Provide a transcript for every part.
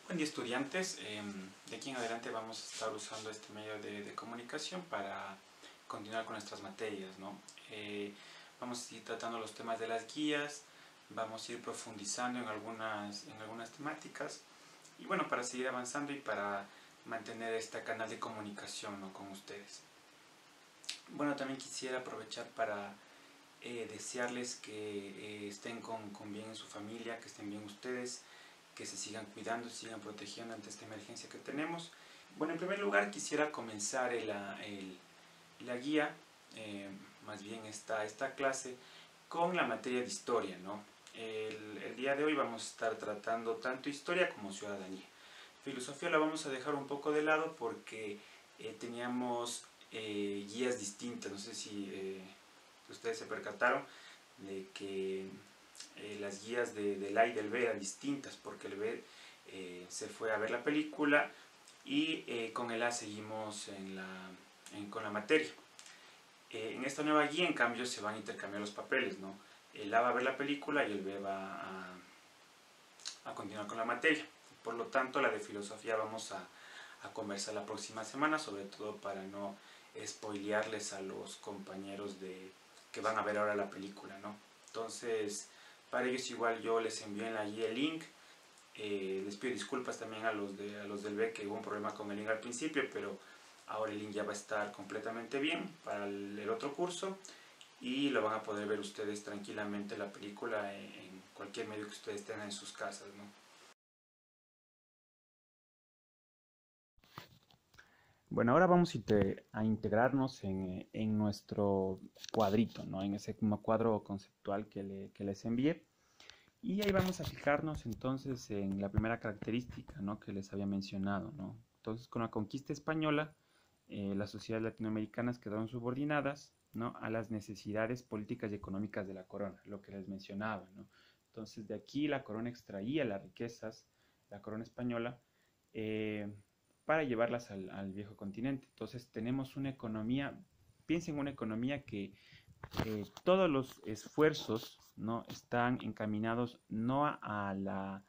Buen día, estudiantes. De aquí en adelante vamos a estar usando este medio de comunicación para continuar con nuestras materias, ¿no? Vamos a ir tratando los temas de las guías, vamos a ir profundizando en algunas temáticas y bueno, para seguir avanzando y para mantener este canal de comunicación, ¿no?, con ustedes. Bueno, también quisiera aprovechar para desearles que estén con bien en su familia, que estén bien ustedes, que se sigan cuidando, se sigan protegiendo ante esta emergencia que tenemos. Bueno, en primer lugar quisiera comenzar la guía, más bien esta clase, con la materia de historia, ¿no? El día de hoy vamos a estar tratando tanto historia como ciudadanía. Filosofía la vamos a dejar un poco de lado porque teníamos guías distintas. No sé si ustedes se percataron de que las guías del A y del B eran distintas, porque el B se fue a ver la película y con el A seguimos con la materia. En esta nueva guía, en cambio, se van a intercambiar los papeles, ¿no? El A va a ver la película y el B va a continuar con la materia. Por lo tanto, la de filosofía vamos a conversar la próxima semana, sobre todo para no spoilearles a los compañeros que van a ver ahora la película, ¿no? Entonces, para ellos igual yo les envío en la guía el link. Les pido disculpas también a los del B, que hubo un problema con el link al principio, pero ahora el link ya va a estar completamente bien para el otro curso y lo van a poder ver ustedes tranquilamente la película en cualquier medio que ustedes tengan en sus casas, ¿no? Bueno, ahora vamos a integrarnos en nuestro cuadrito, ¿no? En ese cuadro conceptual que les envié. Y ahí vamos a fijarnos entonces en la primera característica, ¿no?, que les había mencionado, ¿no? Entonces, con la conquista española, las sociedades latinoamericanas quedaron subordinadas, ¿no?, a las necesidades políticas y económicas de la corona, lo que les mencionaba, ¿no? Entonces, de aquí la corona extraía las riquezas, la corona española, para llevarlas al viejo continente. Entonces, tenemos una economía, piensen en una economía que todos los esfuerzos, ¿no?, están encaminados no a la,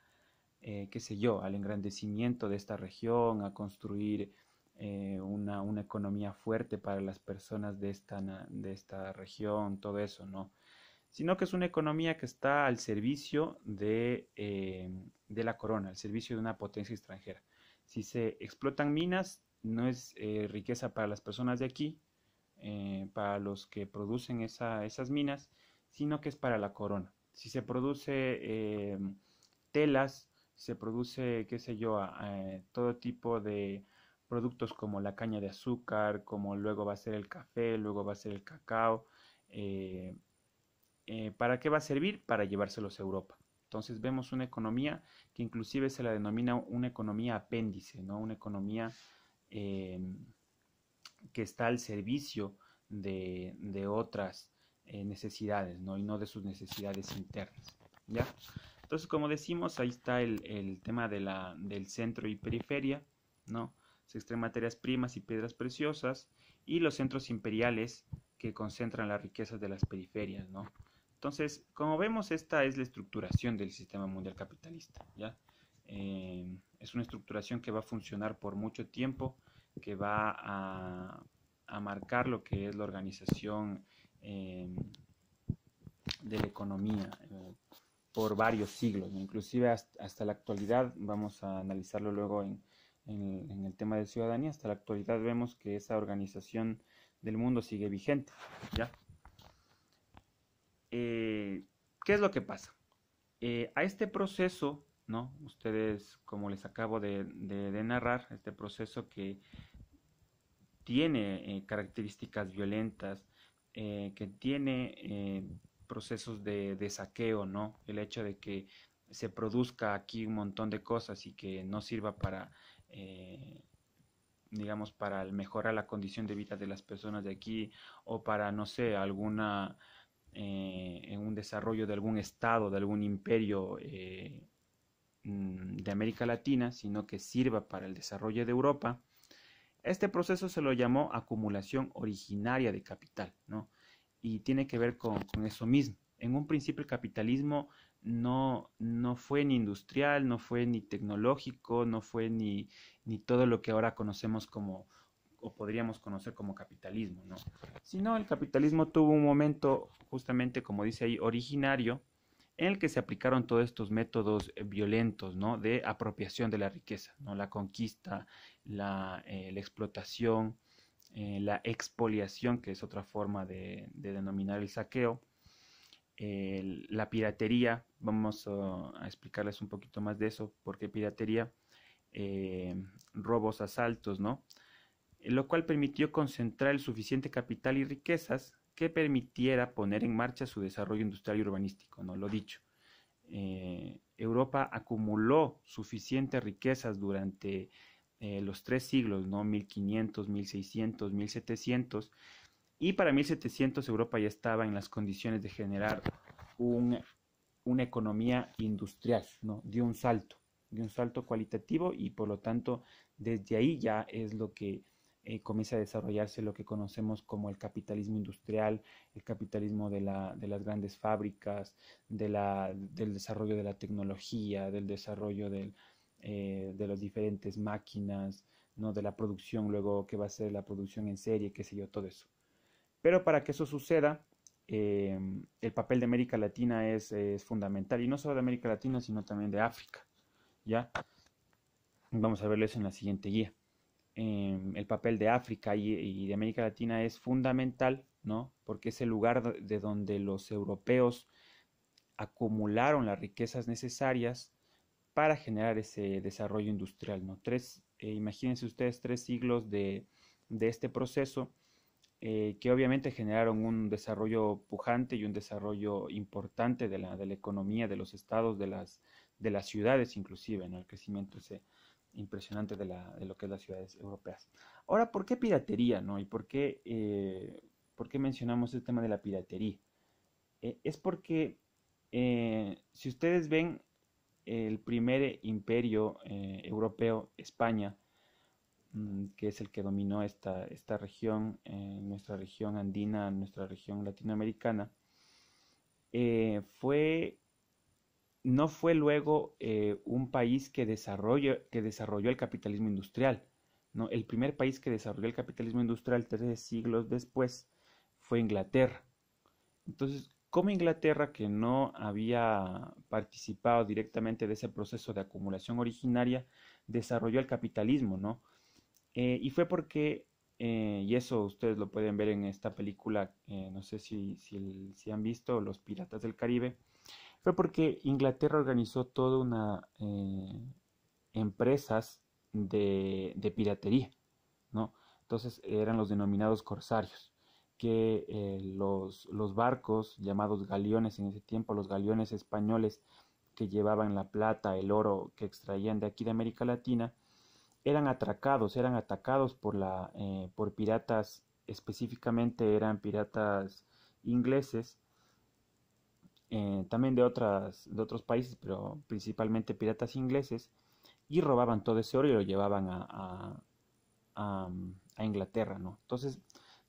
qué sé yo, al engrandecimiento de esta región, a construir una economía fuerte para las personas de esta región, todo eso, ¿no? Sino que es una economía que está al servicio de la corona, al servicio de una potencia extranjera. Si se explotan minas, no es riqueza para las personas de aquí, para los que producen esas minas, sino que es para la corona. Si se produce telas, se produce, qué sé yo, todo tipo de productos como la caña de azúcar, como luego va a ser el café, luego va a ser el cacao. ¿Para qué va a servir? Para llevárselos a Europa. Entonces vemos una economía que inclusive se la denomina una economía apéndice, ¿no? Una economía que está al servicio de otras necesidades, ¿no?, y no de sus necesidades internas, ¿ya? Entonces, como decimos, ahí está el tema del centro y periferia, ¿no? Se extraen materias primas y piedras preciosas, y los centros imperiales que concentran las riquezas de las periferias, ¿no? Entonces, como vemos, esta es la estructuración del sistema mundial capitalista, ¿ya? Es una estructuración que va a funcionar por mucho tiempo, que va a marcar lo que es la organización de la economía por varios siglos, ¿no? Inclusive hasta la actualidad. Vamos a analizarlo luego en el tema de ciudadanía. Hasta la actualidad vemos que esa organización del mundo sigue vigente, ¿ya? ¿Qué es lo que pasa? A este proceso, ¿no?, ustedes, como les acabo de narrar, este proceso que tiene características violentas, que tiene procesos de saqueo, ¿no? El hecho de que se produzca aquí un montón de cosas y que no sirva para, digamos, para mejorar la condición de vida de las personas de aquí, o para, no sé, en un desarrollo de algún estado, de algún imperio de América Latina, sino que sirva para el desarrollo de Europa. Este proceso se lo llamó acumulación originaria de capital, ¿no? Y tiene que ver con eso mismo. En un principio el capitalismo no fue ni industrial, no fue ni tecnológico, no fue ni todo lo que ahora conocemos como, o podríamos conocer como capitalismo, ¿no? Sino el capitalismo tuvo un momento, justamente como dice ahí, originario, en el que se aplicaron todos estos métodos violentos, ¿no? De apropiación de la riqueza, ¿no? La conquista, la explotación, la expoliación, que es otra forma de denominar el saqueo, la piratería. Vamos a explicarles un poquito más de eso, porque piratería, eh, robos, asaltos, ¿no? Lo cual permitió concentrar el suficiente capital y riquezas que permitiera poner en marcha su desarrollo industrial y urbanístico, ¿no? Lo dicho. Europa acumuló suficientes riquezas durante los 3 siglos, ¿no? 1500, 1600, 1700, y para 1700 Europa ya estaba en las condiciones de generar un, una economía industrial, ¿no? Dio un salto cualitativo, y por lo tanto desde ahí ya es lo que comienza a desarrollarse lo que conocemos como el capitalismo industrial, el capitalismo de las grandes fábricas, del desarrollo de la tecnología, del desarrollo de las diferentes máquinas, ¿no? De la producción, luego que va a ser la producción en serie, qué sé yo, todo eso. Pero para que eso suceda, el papel de América Latina es fundamental, y no solo de América Latina, sino también de África, ¿ya? Vamos a verlo eso en la siguiente guía. El papel de África y de América Latina es fundamental, ¿no? Porque es el lugar de donde los europeos acumularon las riquezas necesarias para generar ese desarrollo industrial, ¿no? Imagínense ustedes 3 siglos de este proceso, que obviamente generaron un desarrollo pujante y un desarrollo importante de la economía, de los estados, de las ciudades inclusive, ¿no? El crecimiento ese impresionante de lo que es las ciudades europeas. Ahora, ¿por qué piratería, no? ¿Y por qué mencionamos el tema de la piratería? Es porque, si ustedes ven, el primer imperio europeo, España, que es el que dominó esta región, nuestra región andina, nuestra región latinoamericana, eh, no fue luego un país que desarrolló el capitalismo industrial, ¿no? El primer país que desarrolló el capitalismo industrial 3 siglos después fue Inglaterra. Entonces, como Inglaterra, que no había participado directamente de ese proceso de acumulación originaria, desarrolló el capitalismo, ¿no? Y fue porque, y eso ustedes lo pueden ver en esta película, no sé si han visto, Los Piratas del Caribe, fue porque Inglaterra organizó toda una empresas de piratería, ¿no? Entonces eran los denominados corsarios, que los barcos llamados galeones en ese tiempo, los galeones españoles que llevaban la plata, el oro que extraían de aquí de América Latina, eran atacados por piratas, específicamente eran piratas ingleses, también de otros países, pero principalmente piratas ingleses, y robaban todo ese oro y lo llevaban a Inglaterra, ¿no? Entonces,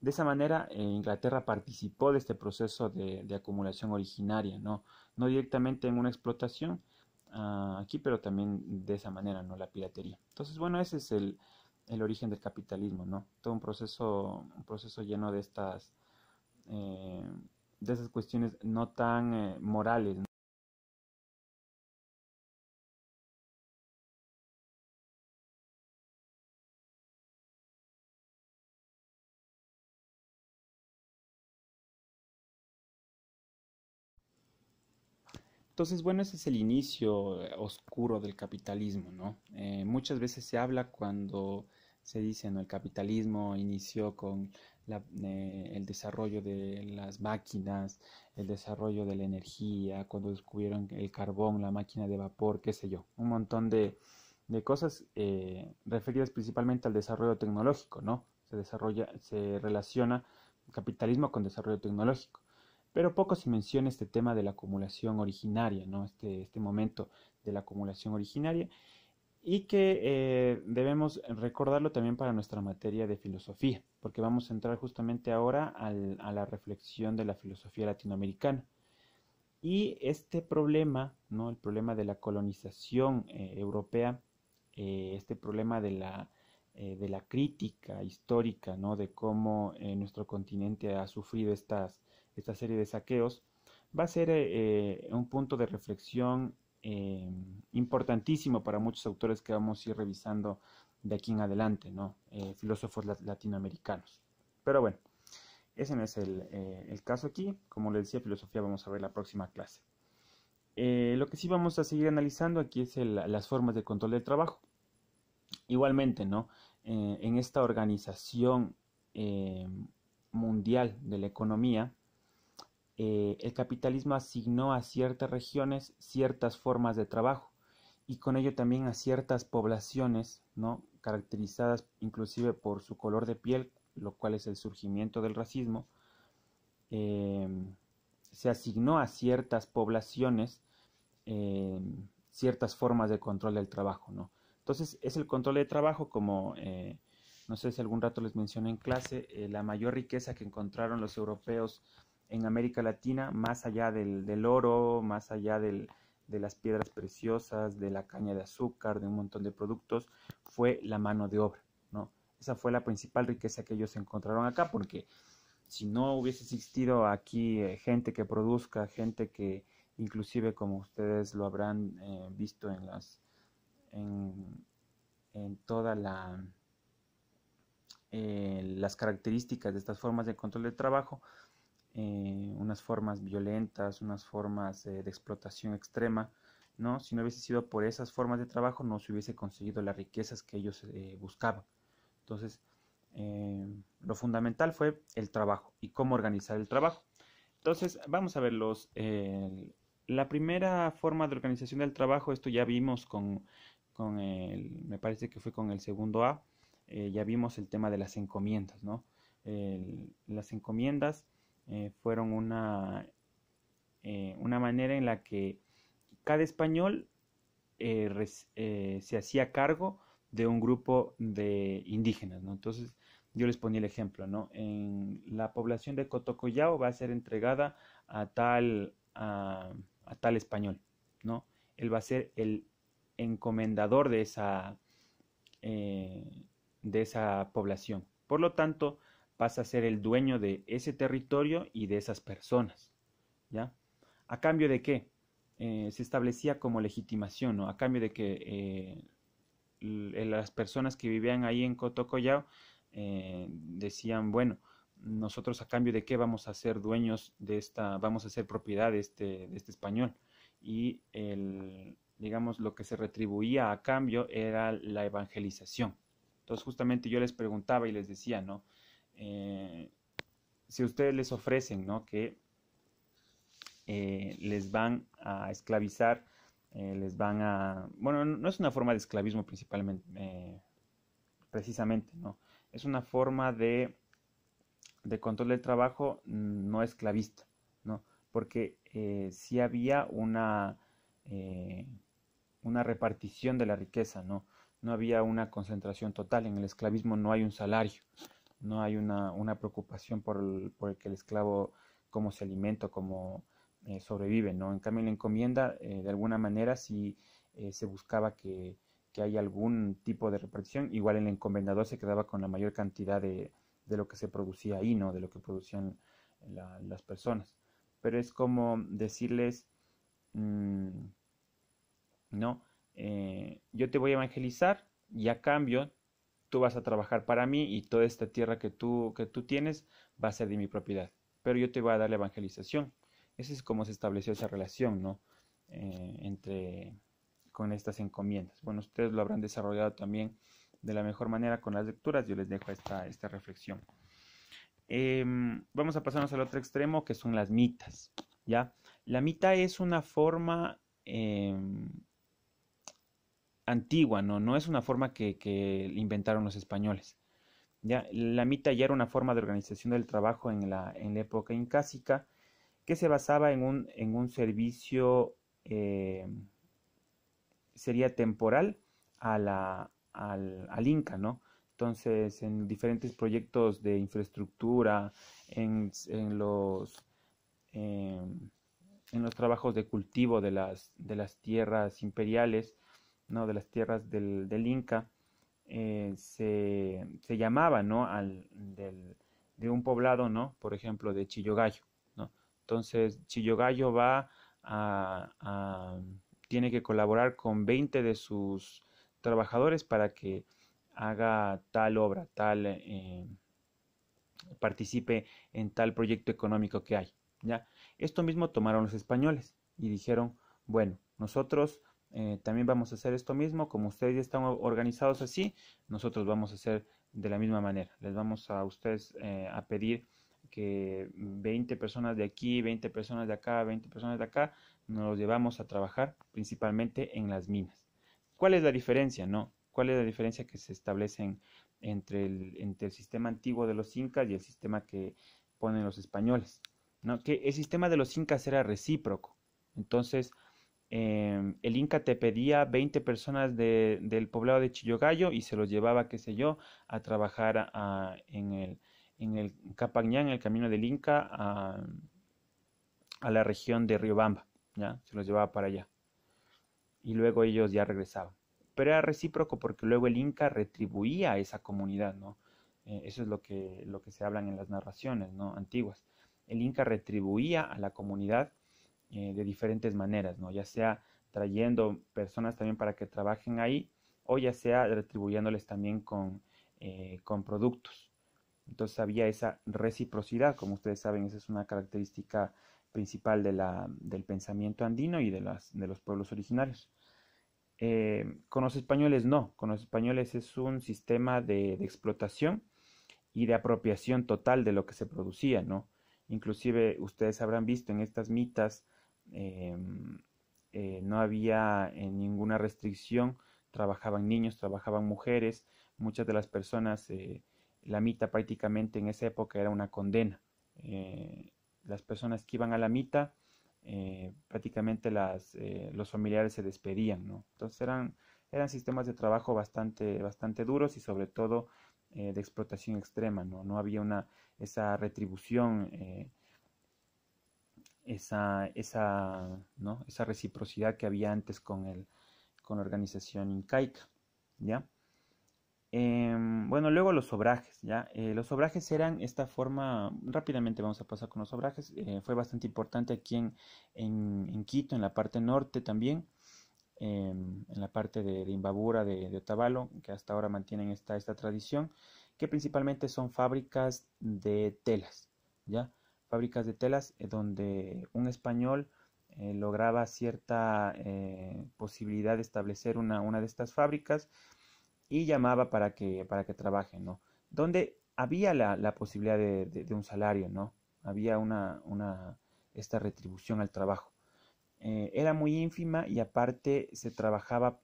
de esa manera, Inglaterra participó de este proceso de acumulación originaria, ¿no? No directamente en una explotación aquí, pero también de esa manera, ¿no? La piratería. Entonces, bueno, ese es el origen del capitalismo, ¿no? Todo un proceso lleno eh, de esas cuestiones no tan morales, ¿no? Entonces, bueno, ese es el inicio oscuro del capitalismo, ¿no? Muchas veces se habla cuando se dice, ¿no? El capitalismo inició con el desarrollo de las máquinas, el desarrollo de la energía, cuando descubrieron el carbón, la máquina de vapor, qué sé yo, un montón de cosas referidas principalmente al desarrollo tecnológico, ¿no? Se relaciona el capitalismo con desarrollo tecnológico. Pero poco se menciona este tema de la acumulación originaria, ¿no? Este momento de la acumulación originaria, y que debemos recordarlo también para nuestra materia de filosofía, porque vamos a entrar justamente ahora a la reflexión de la filosofía latinoamericana. Y este problema, ¿no? El problema de la colonización europea, este problema de la crítica histórica, ¿no? De cómo nuestro continente ha sufrido esta serie de saqueos, va a ser un punto de reflexión importantísimo para muchos autores que vamos a ir revisando de aquí en adelante, ¿no? Filósofos latinoamericanos. Pero bueno, ese no es el caso aquí. Como les decía, filosofía vamos a ver la próxima clase. Lo que sí vamos a seguir analizando aquí es las formas de control del trabajo. Igualmente, ¿no? En esta organización mundial de la economía, el capitalismo asignó a ciertas regiones ciertas formas de trabajo y con ello también a ciertas poblaciones, ¿no? Caracterizadas inclusive por su color de piel, lo cual es el surgimiento del racismo. eh, Se asignó a ciertas poblaciones ciertas formas de control del trabajo, ¿no? Entonces es el control del trabajo como, no sé si algún rato les mencioné en clase, la mayor riqueza que encontraron los europeos en América Latina, más allá del oro, más allá de las piedras preciosas, de la caña de azúcar, de un montón de productos, fue la mano de obra, ¿no? Esa fue la principal riqueza que ellos encontraron acá, porque si no hubiese existido aquí gente que produzca, gente que inclusive como ustedes lo habrán visto en, en toda las características de estas formas de control del trabajo, unas formas violentas, unas formas de explotación extrema, ¿no? Si no hubiese sido por esas formas de trabajo, no se hubiese conseguido las riquezas que ellos buscaban. Entonces, lo fundamental fue el trabajo y cómo organizar el trabajo. Entonces, vamos a ver la primera forma de organización del trabajo, esto ya vimos me parece que fue con el segundo A, ya vimos el tema de las encomiendas, ¿no? Las encomiendas fueron una manera en la que cada español se hacía cargo de un grupo de indígenas, ¿no? Entonces, yo les ponía el ejemplo, ¿no? En la población de Cotocollao va a ser entregada a tal español, ¿no? Él va a ser el encomendador eh, de esa población. Por lo tanto, pasa a ser el dueño de ese territorio y de esas personas, ¿ya? ¿A cambio de qué? Se establecía como legitimación, ¿no? A cambio de que las personas que vivían ahí en Cotocollao decían, bueno, nosotros a cambio de qué vamos a ser dueños vamos a ser propiedad de este español. Y digamos, lo que se retribuía a cambio era la evangelización. Entonces justamente yo les preguntaba y les decía, ¿no? Si ustedes les ofrecen, ¿no? Que les van a esclavizar, bueno, no es una forma de esclavismo principalmente, precisamente, ¿no? Es una forma de control del trabajo no esclavista, ¿no? Porque sí había una repartición de la riqueza, ¿no? No había una concentración total. En el esclavismo no hay un salario, no hay una preocupación por el que el esclavo cómo se alimenta, cómo sobrevive, ¿no? En cambio, en la encomienda, de alguna manera, sí se buscaba que haya algún tipo de repartición. Igual el encomendador se quedaba con la mayor cantidad de lo que se producía ahí, ¿no? De lo que producían las personas. Pero es como decirles, no, yo te voy a evangelizar y a cambio tú vas a trabajar para mí y toda esta tierra que tú tienes va a ser de mi propiedad. Pero yo te voy a dar la evangelización. Ese es como se estableció esa relación, ¿no? Con estas encomiendas. Bueno, ustedes lo habrán desarrollado también de la mejor manera con las lecturas. Yo les dejo esta reflexión. Vamos a pasarnos al otro extremo, que son las mitas, ¿ya? La mita es una forma antigua, ¿no? No es una forma que inventaron los españoles. ¿Ya? La mita ya era una forma de organización del trabajo en la época incásica que se basaba en un servicio, sería temporal al Inca, ¿no? Entonces, en diferentes proyectos de infraestructura, en los, eh, en los trabajos de cultivo de las tierras imperiales, ¿no? De las tierras del Inca, se llamaba, ¿no? De un poblado, ¿no? Por ejemplo, de Chillogallo, ¿no? Entonces, Chillogallo a- tiene que colaborar con 20 de sus trabajadores para que haga tal obra, participe en tal proyecto económico que hay, ¿ya? Esto mismo tomaron los españoles y dijeron, bueno, nosotros también vamos a hacer esto mismo, como ustedes ya están organizados así, nosotros vamos a hacer de la misma manera. Les vamos a ustedes a pedir que 20 personas de aquí, 20 personas de acá, 20 personas de acá, nos los llevamos a trabajar principalmente en las minas. ¿Cuál es la diferencia, no? ¿Cuál es la diferencia que se establece entre el sistema antiguo de los incas y el sistema que ponen los españoles? ¿No? Que el sistema de los incas era recíproco. Entonces, el Inca te pedía 20 personas del poblado de Chillogallo y se los llevaba, qué sé yo, a trabajar en el Capañán, en el camino del Inca, a la región de Riobamba, ¿ya? Se los llevaba para allá. Y luego ellos ya regresaban. Pero era recíproco porque luego el Inca retribuía a esa comunidad, ¿no? Eso es lo que se hablan en las narraciones, ¿no? Antiguas. El Inca retribuía a la comunidad de diferentes maneras, ¿no? Ya sea trayendo personas también para que trabajen ahí, o ya sea retribuyéndoles también con productos. Entonces había esa reciprocidad, como ustedes saben, esa es una característica principal del pensamiento andino y de los pueblos originarios. Con los españoles no, con los españoles es un sistema de explotación y de apropiación total de lo que se producía, ¿no? Inclusive ustedes habrán visto en estas mitas, eh, no había ninguna restricción, trabajaban niños, trabajaban mujeres, muchas de las personas, la mita prácticamente en esa época era una condena. Las personas que iban a la mita, prácticamente los familiares se despedían, ¿no? Entonces eran sistemas de trabajo bastante duros y sobre todo de explotación extrema, ¿no? No había esa retribución, ¿no? Esa reciprocidad que había antes con la organización incaica, ¿ya? Bueno, luego los obrajes, ¿ya? Los obrajes eran esta forma, rápidamente vamos a pasar con los obrajes, fue bastante importante aquí en Quito, en la parte norte también, en la parte de Imbabura, de Otavalo, que hasta ahora mantienen esta tradición, que principalmente son fábricas de telas, ¿ya? Fábricas de telas donde un español lograba cierta posibilidad de establecer una de estas fábricas y llamaba para que trabajen, ¿no? Donde había la posibilidad de un salario, ¿no? Había esta retribución al trabajo. Era muy ínfima y aparte se trabajaba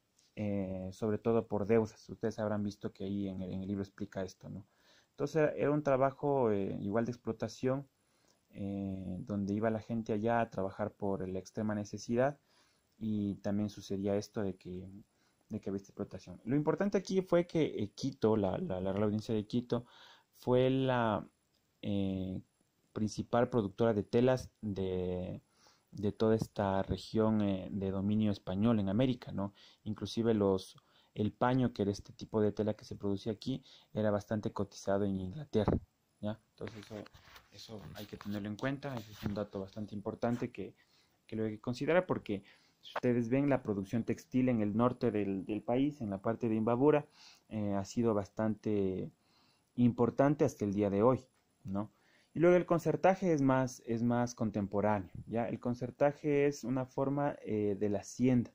sobre todo por deudas. Ustedes habrán visto que ahí en el libro explica esto, ¿no? Entonces era un trabajo igual de explotación, donde iba la gente allá a trabajar por la extrema necesidad y también sucedía esto de que había esta explotación. Lo importante aquí fue que Quito, la Real Audiencia de Quito, fue la eh, principal productora de telas de toda esta región de dominio español en América, ¿no? Inclusive el paño, que era este tipo de tela que se producía aquí, era bastante cotizado en Inglaterra, ¿ya? Entonces eso hay que tenerlo en cuenta, ese es un dato bastante importante que lo hay que considerar porque si ustedes ven la producción textil en el norte del país, en la parte de Imbabura, ha sido bastante importante hasta el día de hoy, ¿no? Y luego el concertaje es más contemporáneo, ¿ya? El concertaje es una forma de la hacienda,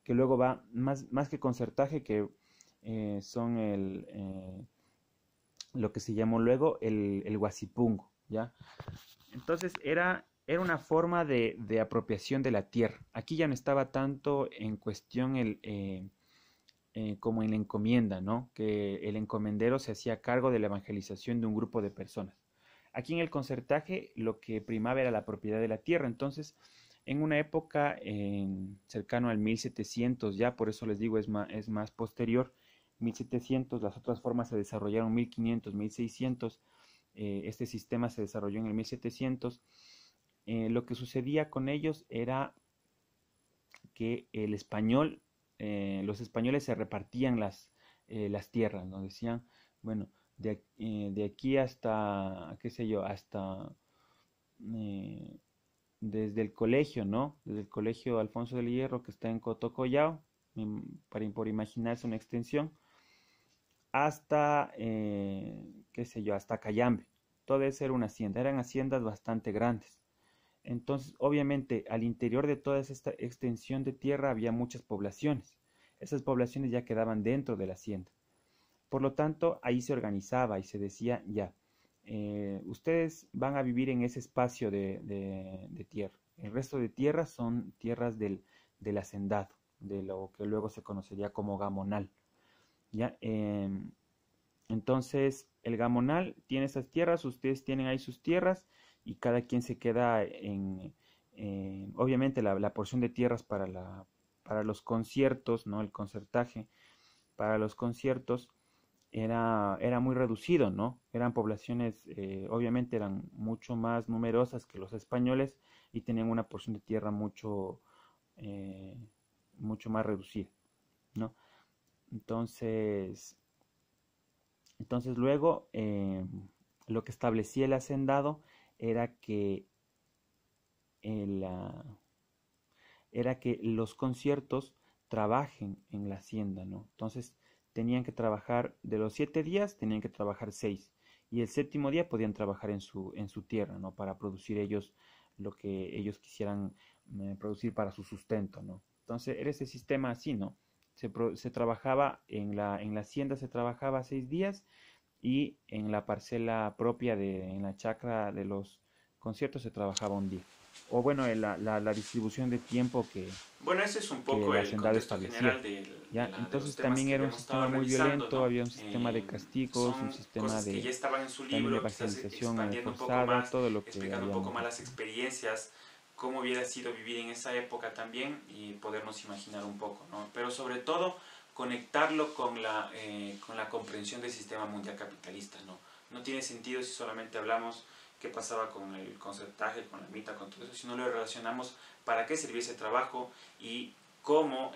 que luego va, más que concertaje, que son lo que se llamó luego el guasipungo, ¿ya? Entonces era una forma de apropiación de la tierra. Aquí ya no estaba tanto en cuestión como en la encomienda, ¿no? Que el encomendero se hacía cargo de la evangelización de un grupo de personas. Aquí en el concertaje lo que primaba era la propiedad de la tierra. Entonces, en una época cercano al 1700, ya por eso les digo es más posterior, 1700, las otras formas se desarrollaron 1500, 1600, este sistema se desarrolló en el 1700. lo que sucedía con ellos era que los españoles se repartían las tierras, ¿no? Decían, bueno, de aquí hasta, qué sé yo, hasta eh, desde el colegio, ¿no? Desde el colegio Alfonso del Hierro que está en Cotocollao, por imaginarse una extensión, hasta, qué sé yo, hasta Cayambe. Todo eso era una hacienda, eran haciendas bastante grandes. Entonces, obviamente, al interior de toda esta extensión de tierra había muchas poblaciones. Esas poblaciones ya quedaban dentro de la hacienda. Por lo tanto, ahí se organizaba y se decía, ya, ustedes van a vivir en ese espacio de tierra. El resto de tierras son tierras del hacendado, de lo que luego se conocería como gamonal. ¿Ya? Entonces, el gamonal tiene esas tierras, ustedes tienen ahí sus tierras y cada quien se queda obviamente la porción de tierras para los conciertos, ¿no? El concertaje para los conciertos era muy reducido, ¿no? Eran poblaciones, obviamente eran mucho más numerosas que los españoles y tenían una porción de tierra eh, mucho más reducida, ¿no? Entonces, entonces luego lo que establecía el hacendado era que, el, ah, era que los conciertos trabajen en la hacienda, ¿no? Entonces tenían que trabajar, de los 7 días tenían que trabajar 6, y el séptimo día podían trabajar en su tierra, ¿no? Para producir ellos lo que ellos quisieran producir para su sustento, ¿no? Entonces era ese sistema así, ¿no? Se trabajaba en la hacienda, se trabajaba 6 días, y en la parcela propia en la chacra de los conciertos se trabajaba un día. O bueno, la distribución de tiempo Bueno, ese es un que poco el el hacendado contexto establecía. general ¿Ya? de los Entonces temas también que era un habíamos estado sistema muy revisando, violento, ¿no? había un sistema de castigos, un Son sistema cosas que ya estaban en su también de libro, quizás racialización expandiendo un poco forzada, más, todo lo que explicando un poco habíamos más visto. las experiencias, cómo hubiera sido vivir en esa época también y podernos imaginar un poco, ¿no? Pero sobre todo conectarlo con la comprensión del sistema mundial capitalista, ¿no? No tiene sentido si solamente hablamos qué pasaba con el concertaje, con la mitad, con todo eso, si no lo relacionamos para qué servía ese trabajo y cómo,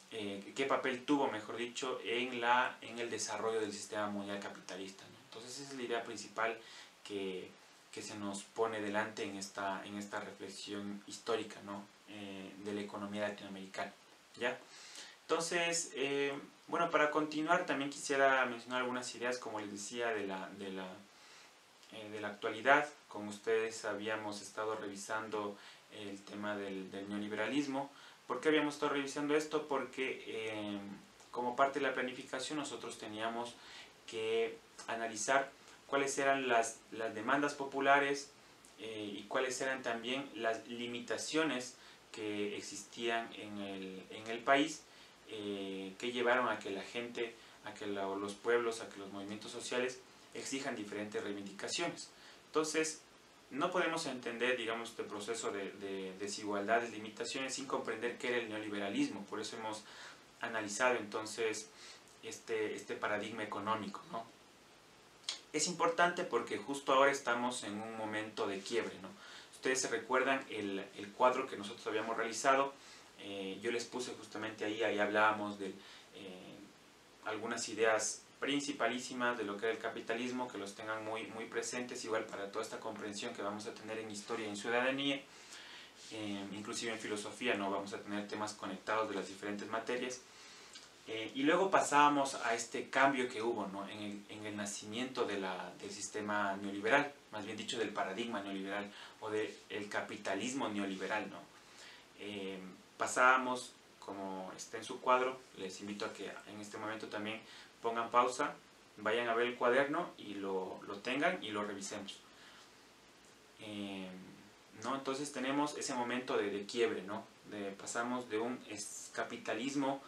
qué papel tuvo, mejor dicho, en el desarrollo del sistema mundial capitalista, ¿no? Entonces esa es la idea principal que, que se nos pone delante en esta reflexión histórica, ¿no? De la economía latinoamericana, ¿ya? Entonces, bueno, para continuar también quisiera mencionar algunas ideas, como les decía, de la actualidad. Con ustedes habíamos estado revisando el tema del neoliberalismo. ¿Por qué habíamos estado revisando esto? Porque como parte de la planificación nosotros teníamos que analizar cuáles eran las demandas populares y cuáles eran también las limitaciones que existían en el país, que llevaron a que la gente, a que los pueblos, a que los movimientos sociales exijan diferentes reivindicaciones. Entonces, no podemos entender, digamos, este proceso de desigualdades, limitaciones, sin comprender qué era el neoliberalismo. Por eso hemos analizado entonces este paradigma económico, ¿no? Es importante porque justo ahora estamos en un momento de quiebre, ¿no? Ustedes se recuerdan el cuadro que nosotros habíamos realizado, yo les puse justamente ahí hablábamos de algunas ideas principalísimas de lo que era el capitalismo, que los tengan muy, muy presentes, igual para toda esta comprensión que vamos a tener en historia y en ciudadanía, inclusive en filosofía, ¿no? Vamos a tener temas conectados de las diferentes materias. Y luego pasábamos a este cambio que hubo, ¿no? en el nacimiento del sistema neoliberal, más bien dicho del paradigma neoliberal o del capitalismo neoliberal, ¿no? Pasábamos, como está en su cuadro, les invito a que en este momento también pongan pausa, vayan a ver el cuaderno y lo tengan y lo revisemos. ¿No? Entonces tenemos ese momento de quiebre, ¿no? Pasamos de un capitalismo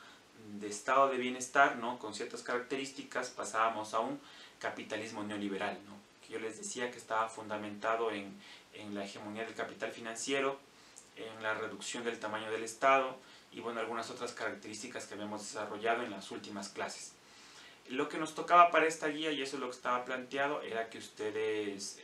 de estado de bienestar, ¿no? Con ciertas características, pasábamos a un capitalismo neoliberal, ¿no? Que yo les decía que estaba fundamentado en la hegemonía del capital financiero, en la reducción del tamaño del Estado y bueno, algunas otras características que habíamos desarrollado en las últimas clases. Lo que nos tocaba para esta guía, y eso es lo que estaba planteado, era que ustedes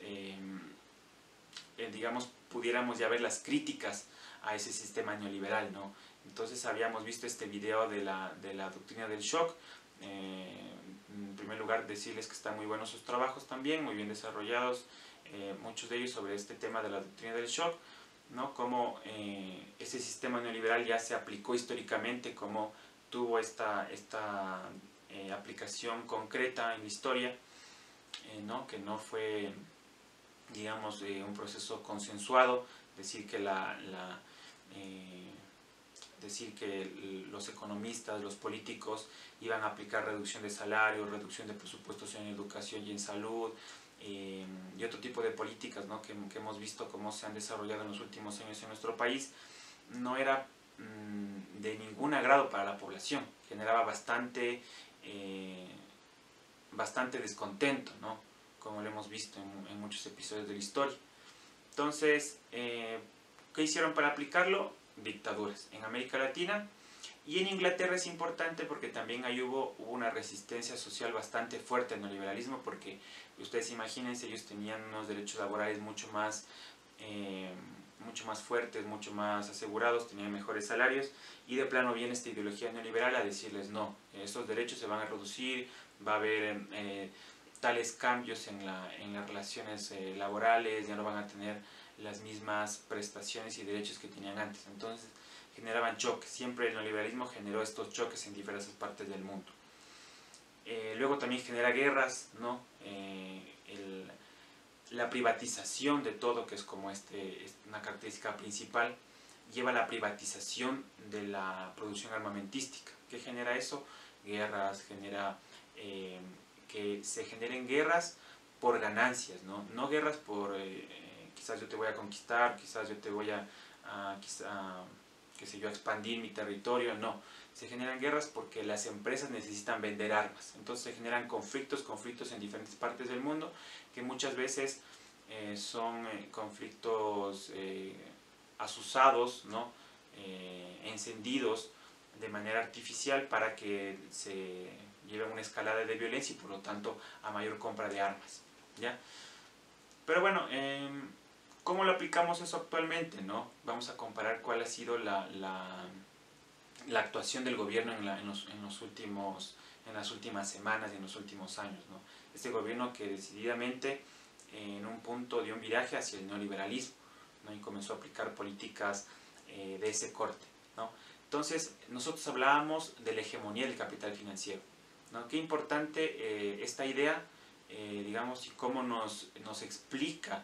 digamos, pudiéramos ya ver las críticas a ese sistema neoliberal, ¿no? Entonces habíamos visto este video de la doctrina del shock. En primer lugar, decirles que están muy buenos sus trabajos también, muy bien desarrollados, muchos de ellos sobre este tema de la doctrina del shock, ¿no? Cómo ese sistema neoliberal ya se aplicó históricamente, cómo tuvo esta aplicación concreta en la historia, ¿no? Que no fue, digamos, un proceso consensuado, decir que decir que los economistas, los políticos iban a aplicar reducción de salarios, reducción de presupuestos en educación y en salud, y otro tipo de políticas, ¿no? que hemos visto cómo se han desarrollado en los últimos años en nuestro país, no era de ningún agrado para la población, generaba bastante descontento, ¿no? Como lo hemos visto en muchos episodios de la historia. Entonces, ¿qué hicieron para aplicarlo? Dictaduras en América Latina, y en Inglaterra es importante porque también ahí hubo una resistencia social bastante fuerte al neoliberalismo, porque ustedes imagínense, ellos tenían unos derechos laborales mucho más fuertes, mucho más asegurados, tenían mejores salarios, y de plano viene esta ideología neoliberal a decirles no, estos derechos se van a reducir, va a haber tales cambios en las relaciones laborales, ya no van a tener las mismas prestaciones y derechos que tenían antes. Entonces generaban choques, siempre el neoliberalismo generó estos choques en diversas partes del mundo. Luego también genera guerras, ¿no? La privatización de todo, que es como es una característica principal, lleva a la privatización de la producción armamentística. ¿Qué genera eso? Guerras, genera que se generen guerras por ganancias, no guerras por quizás yo te voy a conquistar, quizás yo te voy a qué sé yo, expandir mi territorio, no. Se generan guerras porque las empresas necesitan vender armas. Entonces se generan conflictos en diferentes partes del mundo, que muchas veces son conflictos asusados, ¿no? Encendidos de manera artificial para que se lleve a una escalada de violencia y por lo tanto a mayor compra de armas, ¿ya? Pero bueno, ¿cómo lo aplicamos eso actualmente, no? Vamos a comparar cuál ha sido la actuación del gobierno en las últimas semanas y en los últimos años, ¿no? Este gobierno que decididamente en un punto dio un viraje hacia el neoliberalismo, ¿no? Y comenzó a aplicar políticas de ese corte, ¿no? Entonces, nosotros hablábamos de la hegemonía del capital financiero, ¿no? Qué importante esta idea, digamos, y cómo nos explica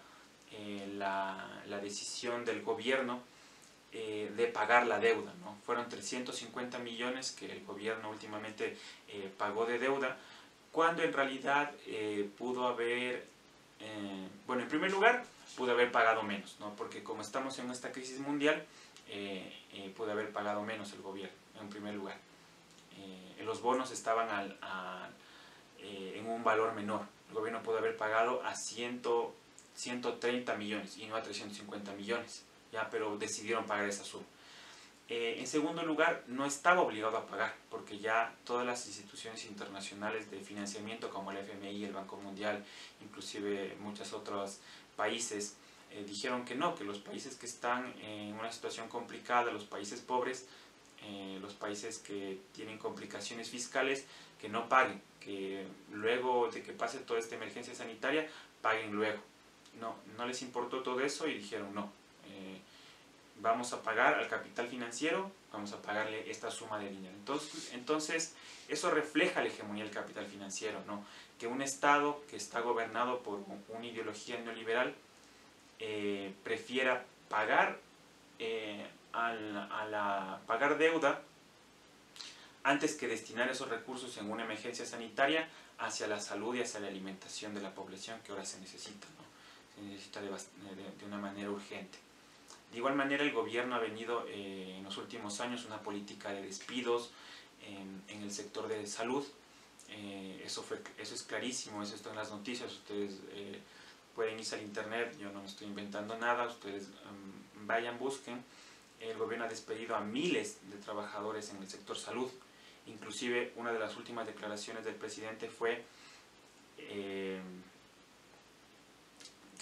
la decisión del gobierno de pagar la deuda, ¿no? Fueron 350 millones que el gobierno últimamente pagó de deuda, cuando en realidad pudo haber, bueno, en primer lugar, pudo haber pagado menos, ¿no? Porque como estamos en esta crisis mundial, pudo haber pagado menos el gobierno, en primer lugar. Los bonos estaban en un valor menor. El gobierno pudo haber pagado a 130 millones y no a 350 millones, ¿ya? Pero decidieron pagar esa suma. En segundo lugar, no estaba obligado a pagar, porque ya todas las instituciones internacionales de financiamiento como el FMI, el Banco Mundial, inclusive muchos otros países, dijeron que no, que los países que están en una situación complicada, los países pobres, los países que tienen complicaciones fiscales, que no paguen, que luego de que pase toda esta emergencia sanitaria, paguen luego. No les importó todo eso y dijeron no, vamos a pagar al capital financiero, vamos a pagarle esta suma de dinero. Entonces eso refleja la hegemonía del capital financiero, ¿no? Que un Estado que está gobernado por una ideología neoliberal prefiera pagar pagar deuda antes que destinar esos recursos en una emergencia sanitaria hacia la salud y hacia la alimentación de la población, que ahora se necesita, ¿no? Se necesita de una manera urgente. De igual manera, el gobierno ha venido en los últimos años una política de despidos en el sector de salud. Eso es clarísimo, eso está en las noticias. Ustedes pueden irse al internet, yo no me estoy inventando nada, ustedes vayan, busquen. El gobierno ha despedido a miles de trabajadores en el sector salud. Inclusive una de las últimas declaraciones del presidente fue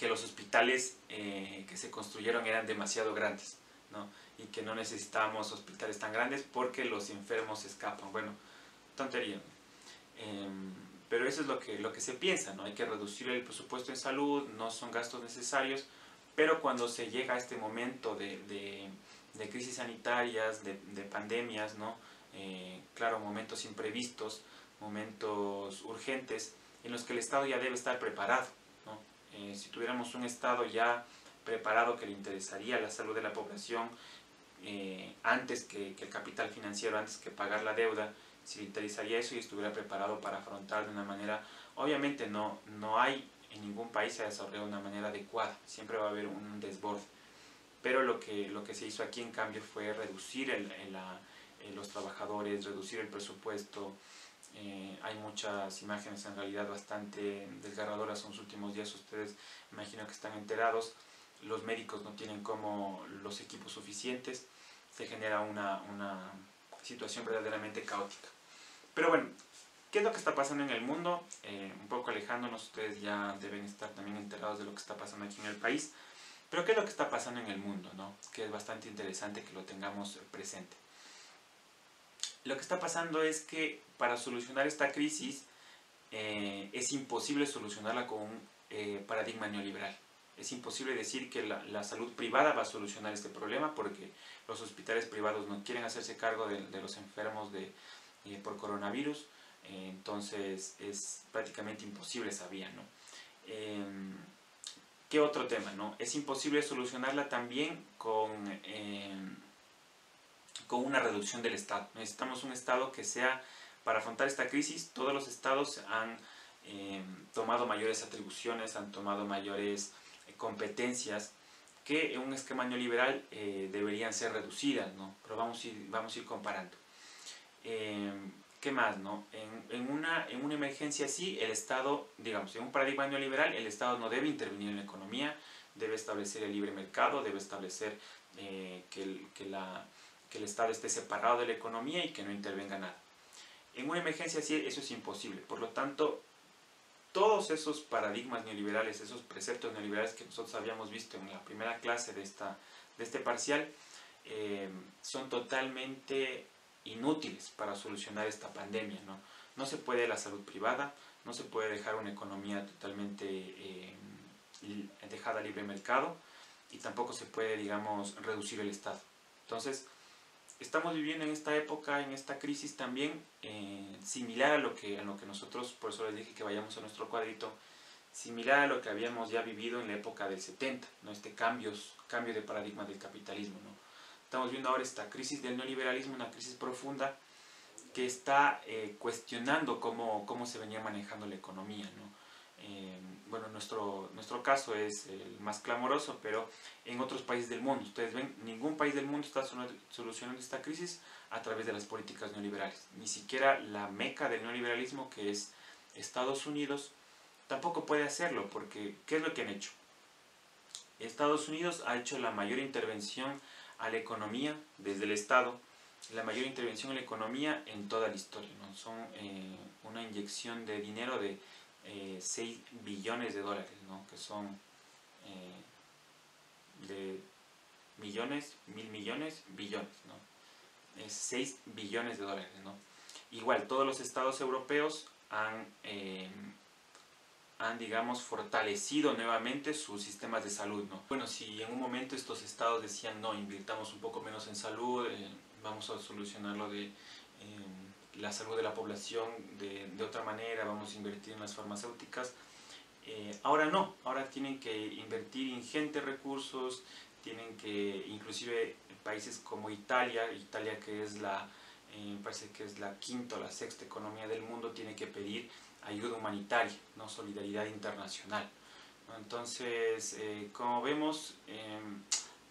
que los hospitales que se construyeron eran demasiado grandes, ¿no? Y que no necesitábamos hospitales tan grandes porque los enfermos escapan. Bueno, tontería, ¿no? Pero eso es lo que se piensa, ¿no? Hay que reducir el presupuesto en salud, no son gastos necesarios, pero cuando se llega a este momento de crisis sanitarias, de pandemias, ¿no? Claro, momentos imprevistos, momentos urgentes, en los que el Estado ya debe estar preparado, ¿no? Si tuviéramos un Estado ya preparado que le interesaría la salud de la población, antes que el capital financiero, antes que pagar la deuda, si le interesaría eso y estuviera preparado para afrontar de una manera, obviamente no hay en ningún país se ha desarrollado de una manera adecuada, siempre va a haber un desborde, pero lo que se hizo aquí en cambio fue reducir los trabajadores, reducir el presupuesto. Hay muchas imágenes en realidad bastante desgarradoras en los últimos días, ustedes imagino que están enterados, los médicos no tienen como los equipos suficientes, se genera una situación verdaderamente caótica. Pero bueno, ¿qué es lo que está pasando en el mundo? Un poco alejándonos, ustedes ya deben estar también enterados de lo que está pasando aquí en el país, pero ¿qué es lo que está pasando en el mundo, ¿no? Que es bastante interesante que lo tengamos presente. Lo que está pasando es que para solucionar esta crisis es imposible solucionarla con un paradigma neoliberal. Es imposible decir que la salud privada va a solucionar este problema porque los hospitales privados no quieren hacerse cargo de los enfermos por coronavirus, entonces es prácticamente imposible esa vía, ¿no? ¿Qué otro tema, no? Es imposible solucionarla también con una reducción del Estado. Necesitamos un Estado que sea, para afrontar esta crisis, todos los estados han tomado mayores atribuciones, han tomado mayores competencias que en un esquema neoliberal deberían ser reducidas, ¿no? Pero vamos a ir comparando. ¿Qué más, no? En una emergencia así, el Estado, digamos, en un paradigma neoliberal, el Estado no debe intervenir en la economía, debe establecer el libre mercado, debe establecer que el Estado esté separado de la economía y que no intervenga nada. En una emergencia así, eso es imposible. Por lo tanto, todos esos paradigmas neoliberales, esos preceptos neoliberales que nosotros habíamos visto en la primera clase de este parcial, son totalmente inútiles para solucionar esta pandemia, ¿no? No se puede la salud privada, no se puede dejar una economía totalmente dejada a libre mercado y tampoco se puede, digamos, reducir el Estado. Entonces, estamos viviendo en esta época, en esta crisis también, similar a lo que nosotros, por eso les dije que vayamos a nuestro cuadrito, similar a lo que habíamos ya vivido en la época del 70, ¿no? Este cambio de paradigma del capitalismo, ¿no? Estamos viendo ahora esta crisis del neoliberalismo, una crisis profunda que está cuestionando cómo se venía manejando la economía, ¿no? Bueno, nuestro caso es el más clamoroso, pero en otros países del mundo, ustedes ven, ningún país del mundo está solucionando esta crisis a través de las políticas neoliberales. Ni siquiera la meca del neoliberalismo, que es Estados Unidos, tampoco puede hacerlo, porque ¿qué es lo que han hecho? Estados Unidos ha hecho la mayor intervención a la economía desde el Estado, la mayor intervención en la economía en toda la historia, ¿no? Son una inyección de dinero de 6 billones de dólares, ¿no? Que son de millones, mil millones, billones, ¿no? 6 billones de dólares, ¿no? Igual, todos los estados europeos han, digamos, fortalecido nuevamente sus sistemas de salud, ¿no? Bueno, si en un momento estos estados decían, no, invirtamos un poco menos en salud, vamos a solucionarlo de la salud de la población de otra manera, vamos a invertir en las farmacéuticas, ahora no, ahora tienen que invertir ingentes recursos, tienen que, inclusive países como Italia que es parece que es la quinta o la sexta economía del mundo, tiene que pedir ayuda humanitaria, ¿no? Solidaridad internacional, ¿no? Entonces, como vemos,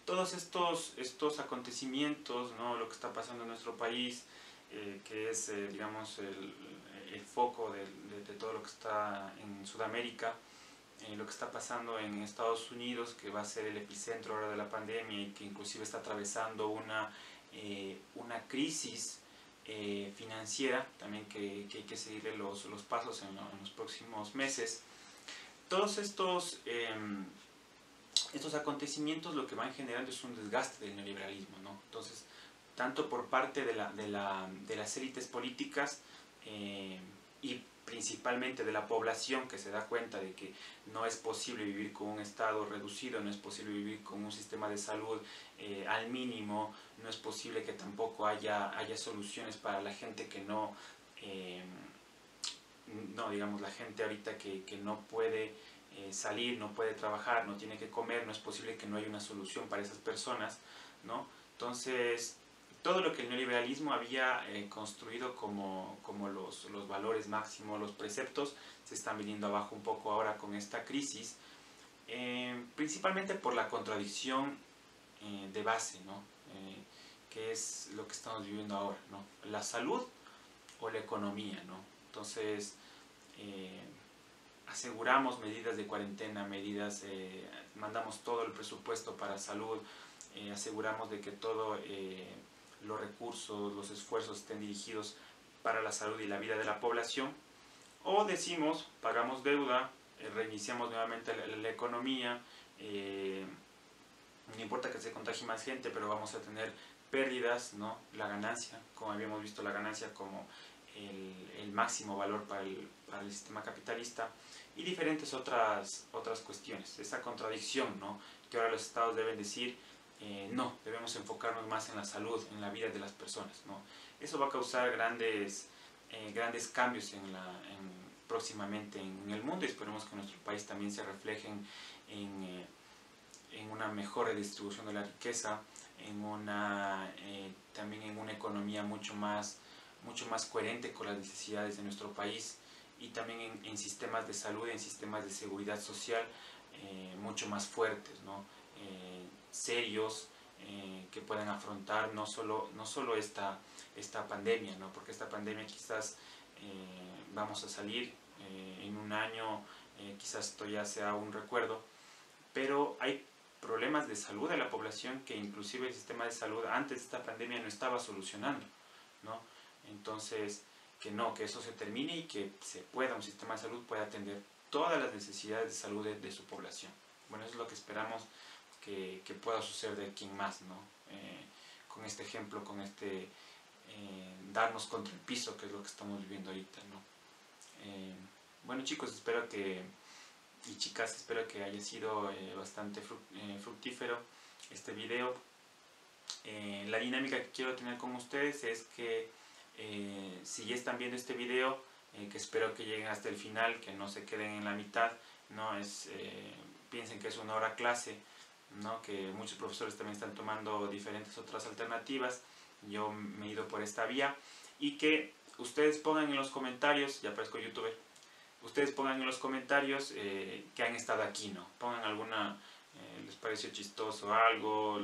todos estos acontecimientos, ¿no? Lo que está pasando en nuestro país, que es, digamos, el foco de todo lo que está en Sudamérica, lo que está pasando en Estados Unidos, que va a ser el epicentro ahora de la pandemia y que inclusive está atravesando una crisis financiera, también que hay que seguirle los pasos en los próximos meses. todos estos acontecimientos lo que van generando es un desgaste del neoliberalismo, ¿no? Entonces, tanto por parte de las élites políticas y principalmente de la población, que se da cuenta de que no es posible vivir con un Estado reducido, no es posible vivir con un sistema de salud al mínimo, no es posible que tampoco haya soluciones para la gente que digamos, la gente ahorita que no puede salir, no puede trabajar, no tiene que comer, no es posible que no haya una solución para esas personas, ¿no? Entonces, todo lo que el neoliberalismo había construido como los valores máximos, los preceptos, se están viniendo abajo un poco ahora con esta crisis, principalmente por la contradicción de base, ¿no? Que es lo que estamos viviendo ahora, ¿no? La salud o la economía, ¿no? Entonces, aseguramos medidas de cuarentena, mandamos todo el presupuesto para salud, aseguramos de que todos los recursos, los esfuerzos estén dirigidos para la salud y la vida de la población, o decimos, pagamos deuda, reiniciamos nuevamente la economía, no importa que se contagie más gente, pero vamos a tener pérdidas, ¿no? La ganancia, como habíamos visto la ganancia como el máximo valor para el sistema capitalista, y diferentes otras cuestiones. Esa contradicción, ¿no? Que ahora los estados deben decir, no, debemos enfocarnos más en la salud, en la vida de las personas, ¿no? Eso va a causar grandes cambios próximamente en el mundo, y esperemos que en nuestro país también se reflejen en una mejor redistribución de la riqueza, también en una economía mucho más coherente con las necesidades de nuestro país, y también en sistemas de salud, en sistemas de seguridad social mucho más fuertes, ¿no? Serios, que puedan afrontar no solo esta pandemia, ¿no? Porque esta pandemia quizás vamos a salir en un año, quizás esto ya sea un recuerdo, pero hay problemas de salud de la población que inclusive el sistema de salud antes de esta pandemia no estaba solucionando, ¿no? Entonces, que eso se termine y que un sistema de salud pueda atender todas las necesidades de salud de su población. Bueno, eso es lo que esperamos que pueda suceder de aquí en más, ¿no? Con este ejemplo, darnos contra el piso, que es lo que estamos viviendo ahorita, ¿no? Bueno, chicos, y chicas, espero que haya sido bastante fructífero este video. La dinámica que quiero tener con ustedes es que si ya están viendo este video, que espero que lleguen hasta el final, que no se queden en la mitad, ¿no? Piensen que es una hora clase, ¿no? Que muchos profesores también están tomando diferentes otras alternativas. Yo me he ido por esta vía, y que ustedes pongan en los comentarios, ya parezco youtuber, ustedes pongan en los comentarios que han estado aquí, ¿no? Pongan les pareció chistoso algo,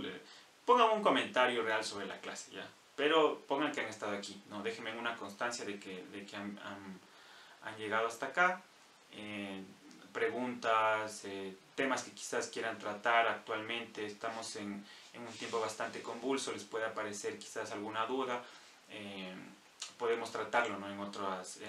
pongan un comentario real sobre la clase, ¿ya? Pero pongan que han estado aquí, ¿no? Déjenme una constancia de que han llegado hasta acá. Preguntas, temas que quizás quieran tratar actualmente. Estamos en un tiempo bastante convulso, les puede aparecer quizás alguna duda. Podemos tratarlo, ¿no? en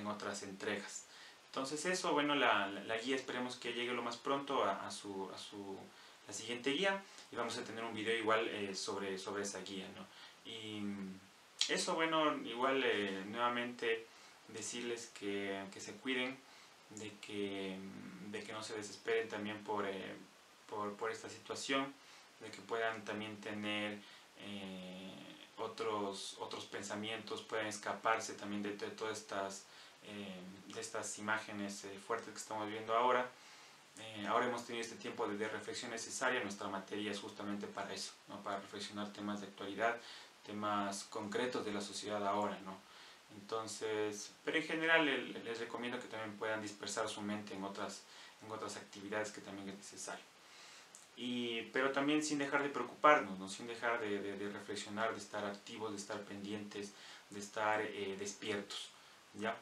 otras entregas. Entonces eso, bueno, la guía esperemos que llegue lo más pronto a la siguiente guía, y vamos a tener un video igual sobre esa guía, ¿no? Y eso, bueno, igual nuevamente decirles que se cuiden, de que no se desesperen también por esta situación, de que puedan también tener otros pensamientos, puedan escaparse también de todas estas imágenes fuertes que estamos viendo ahora. Ahora hemos tenido este tiempo de reflexión necesaria. Nuestra materia es justamente para eso, ¿no? Para reflexionar temas de actualidad, temas concretos de la sociedad ahora, ¿no? Entonces, pero en general les recomiendo que también puedan dispersar su mente en otras actividades que también es necesario. Pero también sin dejar de preocuparnos, ¿no? Sin dejar de reflexionar, de estar activos, de estar pendientes, de estar despiertos, ¿ya?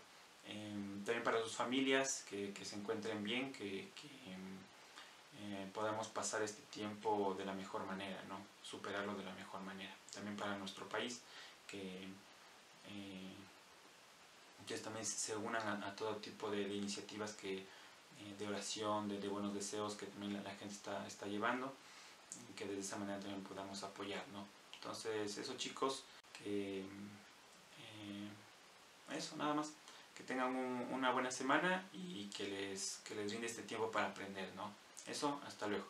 También para sus familias, que se encuentren bien, que podamos pasar este tiempo de la mejor manera, ¿no? Superarlo de la mejor manera. También para nuestro país, que también se unan a todo tipo de iniciativas que de oración, de buenos deseos que también la gente está llevando, y que de esa manera también podamos apoyar, ¿no? Entonces, eso, chicos, que eso, nada más. Que tengan una buena semana y que les rinde este tiempo para aprender, ¿no? Eso, hasta luego.